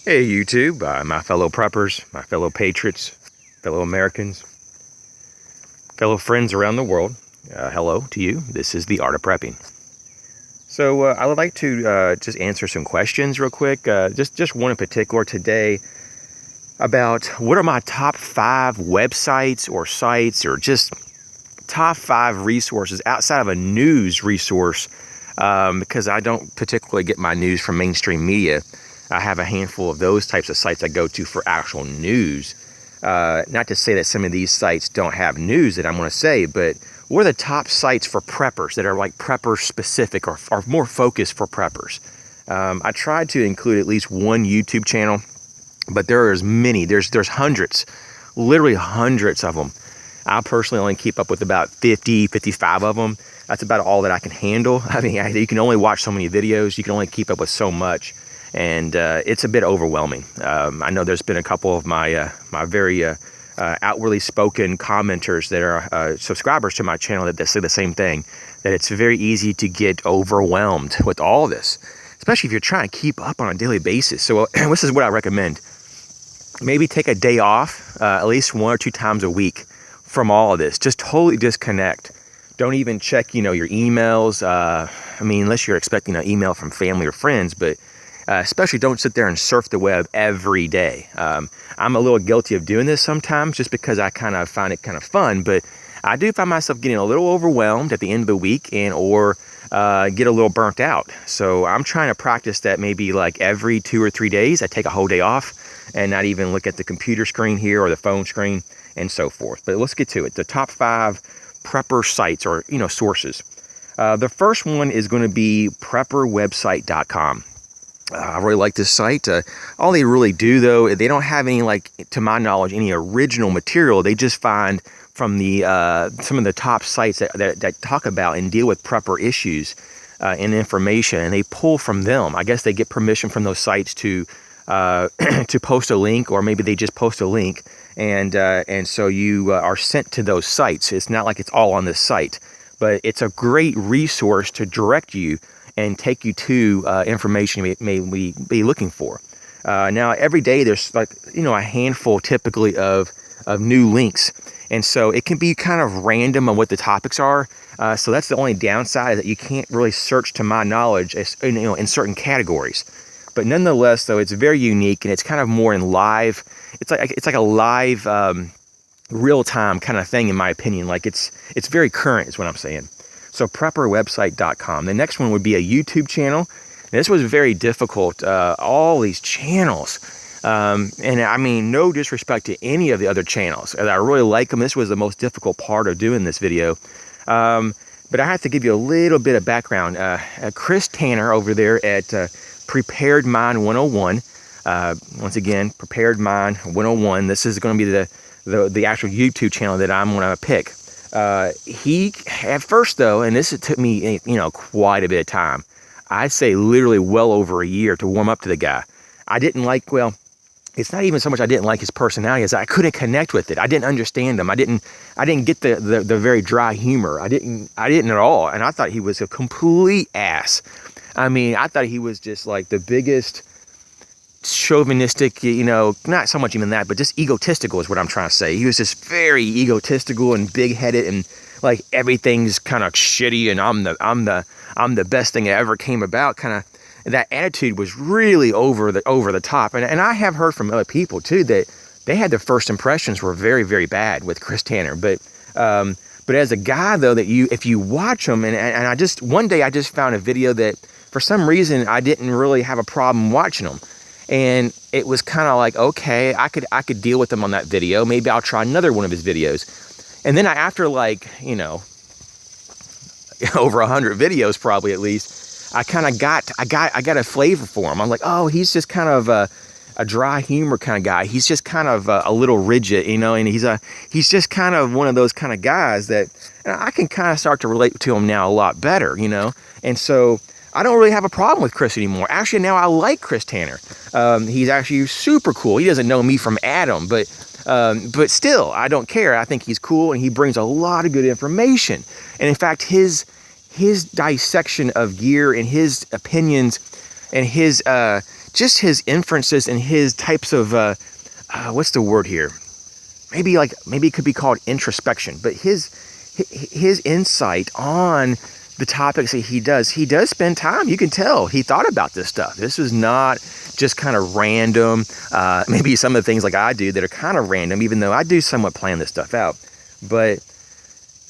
Hey YouTube, my fellow preppers, my fellow patriots, fellow Americans, fellow friends around the world. Hello to you. This is the Art of Prepping. So I would like to just answer some questions real quick. Just one in particular today about what are my top 5 websites or sites or just top 5 resources outside of a news resource, because I don't particularly get my news from mainstream media. I have a handful of those types of sites I go to for actual news. Not to say that some of these sites don't have news that I'm going to say, but what are the top sites for preppers that are like prepper specific or are more focused for preppers? I tried to include at least one YouTube channel, but there is many. There's hundreds, literally hundreds of them. I personally only keep up with about 50, 55 of them. That's about all that I can handle. I mean, you can only watch so many videos. You can only keep up with so much. And it's a bit overwhelming. I know there's been a couple of my very outwardly spoken commenters that are subscribers to my channel that say the same thing, that it's very easy to get overwhelmed with all this, especially if you're trying to keep up on a daily basis. So this is what I recommend. Maybe take a day off, at least 1 or 2 times a week from all of this. Just totally disconnect. Don't even check, your emails. I mean, unless you're expecting an email from family or friends, but especially don't sit there and surf the web every day. I'm a little guilty of doing this sometimes just because I kind of find it kind of fun, but I do find myself getting a little overwhelmed at the end of the week or get a little burnt out. So I'm trying to practice that maybe like every 2 or 3 days. I take a whole day off and not even look at the computer screen here or the phone screen and so forth. But let's get to it. The top 5 prepper sites or, sources. The first one is going to be prepperwebsite.com. I really like this site. All they really do, though, they don't have any, to my knowledge, any original material. They just find from the some of the top sites that talk about and deal with prepper issues and information, and they pull from them. I guess they get permission from those sites to to post a link, or maybe they just post a link, and so you are sent to those sites. It's not like it's all on this site, but it's a great resource to direct you and take you to information you may be looking for. Now, every day there's a handful typically of new links. And so it can be kind of random on what the topics are. So that's the only downside, is that you can't really search, to my knowledge, in certain categories. But nonetheless, though, it's very unique, and it's kind of more in live. It's like a live, real-time kind of thing, in my opinion. Like it's very current, is what I'm saying. So prepperwebsite.com. The next one would be a YouTube channel. And this was very difficult. All these channels. And I mean, no disrespect to any of the other channels. I really like them. This was the most difficult part of doing this video. But I have to give you a little bit of background. Chris Tanner over there at Prepared Mind 101. Once again, Prepared Mind 101. This is going to be the actual YouTube channel that I'm going to pick. He, at first though, and this took me, quite a bit of time. I'd say literally well over a year to warm up to the guy. I didn't like, well, it's not even so much I didn't like his personality as I couldn't connect with it. I didn't understand him. I didn't get the very dry humor. I didn't at all. And I thought he was a complete ass. I mean, I thought he was just like the biggest chauvinistic, not so much even that, but just egotistical is what I'm trying to say. He was just very egotistical and big-headed, and like everything's kind of shitty, and I'm the best thing that ever came about. Kind of that attitude was really over the top. And I have heard from other people too that they had their first impressions were very, very bad with Chris Tanner. But as a guy though, if you watch him, and one day I just found a video that for some reason I didn't really have a problem watching him. And it was kind of like, okay, I could deal with him on that video. Maybe I'll try another one of his videos. And then after over 100 videos, probably at least, I got a flavor for him. I'm like, oh, he's just kind of a dry humor kind of guy. He's just kind of a little rigid, and he's just kind of one of those kind of guys that I can kind of start to relate to him now a lot better, And so I don't really have a problem with Chris anymore. Actually, now I like Chris Tanner. He's actually super cool. He doesn't know me from Adam, but still, I don't care. I think he's cool, and he brings a lot of good information. And in fact, his dissection of gear and his opinions and his just his inferences and his types of, what's the word here? Maybe it could be called introspection, but his insight on the topics that he does spend time. You can tell he thought about this stuff. This is not just kind of random. Maybe some of the things like I do that are kind of random, even though I do somewhat plan this stuff out.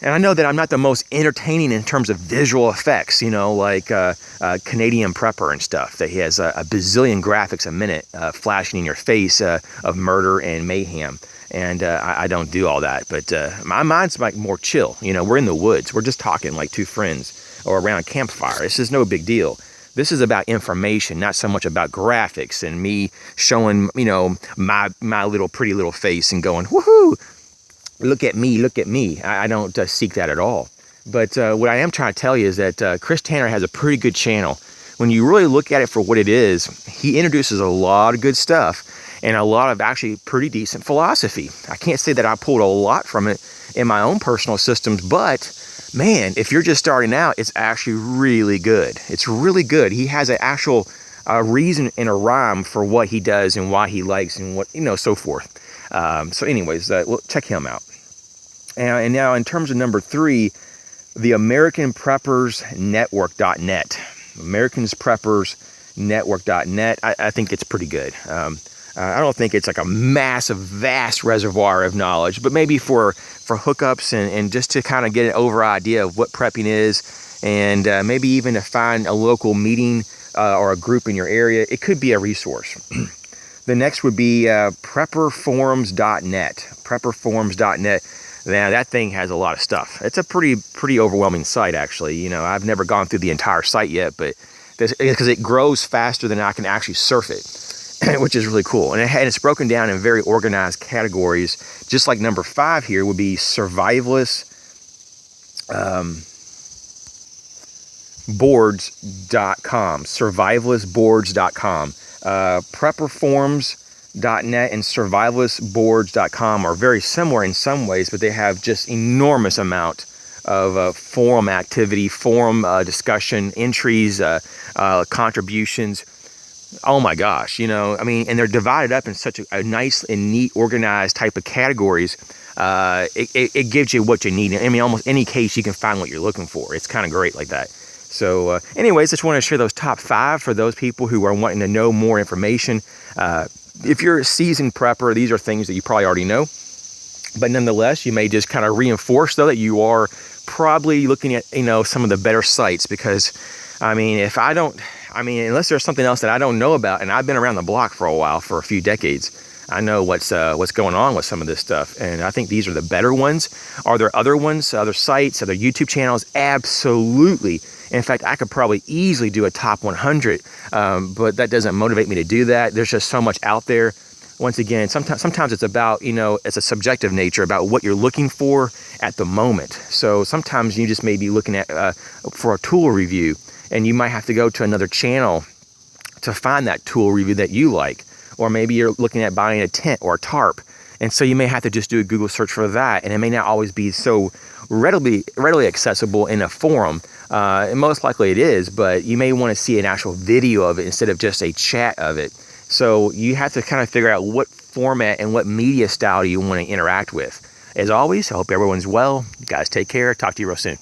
And I know that I'm not the most entertaining in terms of visual effects, like Canadian Prepper and stuff, that he has a bazillion graphics a minute flashing in your face of murder and mayhem. And I don't do all that, but my mind's like more chill. We're in the woods. We're just talking like two friends or around a campfire. This is no big deal. This is about information, not so much about graphics and me showing, my little pretty little face and going, woohoo, look at me, look at me. I don't seek that at all. But what I am trying to tell you is that Chris Tanner has a pretty good channel. When you really look at it for what it is, he introduces a lot of good stuff and a lot of actually pretty decent philosophy. I can't say that I pulled a lot from it in my own personal systems, but man, if you're just starting out, it's actually really good. It's really good. He has an actual reason and a rhyme for what he does and why he likes and what, so forth. So anyways, well, check him out. And now in terms of number 3, the AmericanPreppersNetwork.net. AmericansPreppersNetwork.net. I think it's pretty good. I don't think it's like a massive, vast reservoir of knowledge, but maybe for hookups and just to kind of get an over idea of what prepping is, and maybe even to find a local meeting or a group in your area, it could be a resource. The next would be PrepperForums.net. PrepperForums.net. Now that thing has a lot of stuff. It's a pretty overwhelming site, actually. I've never gone through the entire site yet, but because it grows faster than I can actually surf it. Which is really cool. And it's broken down in very organized categories. Just like number 5 here would be Survivalist boards.com. Survivalistboards.com. Prepperforums.net and survivalistboards.com are very similar in some ways, but they have just enormous amount of forum activity, forum discussion, entries, contributions. Oh my gosh, and they're divided up in such a nice and neat, organized type of categories. It gives you what you need. Almost any case you can find what you're looking for. It's kind of great like that. So anyways, just want to share those top 5 for those people who are wanting to know more information. If you're a seasoned prepper, these are things that you probably already know. But nonetheless, you may just kind of reinforce, though, that you are probably looking at, some of the better sites, because unless there's something else that I don't know about, and I've been around the block for a while, for a few decades, I know what's going on with some of this stuff, and I think these are the better ones. Are there other ones, other sites, other YouTube channels? Absolutely. In fact, I could probably easily do a top 100, but that doesn't motivate me to do that. There's just so much out there. Once again, sometimes it's about, it's a subjective nature about what you're looking for at the moment. So sometimes you just may be looking at for a tool review, and you might have to go to another channel to find that tool review that you like. Or maybe you're looking at buying a tent or a tarp, and so you may have to just do a Google search for that, and it may not always be so readily accessible in a forum. And most likely it is, but you may want to see an actual video of it instead of just a chat of it. So you have to kind of figure out what format and what media style do you want to interact with. As always, I hope everyone's well. You guys take care. Talk to you real soon.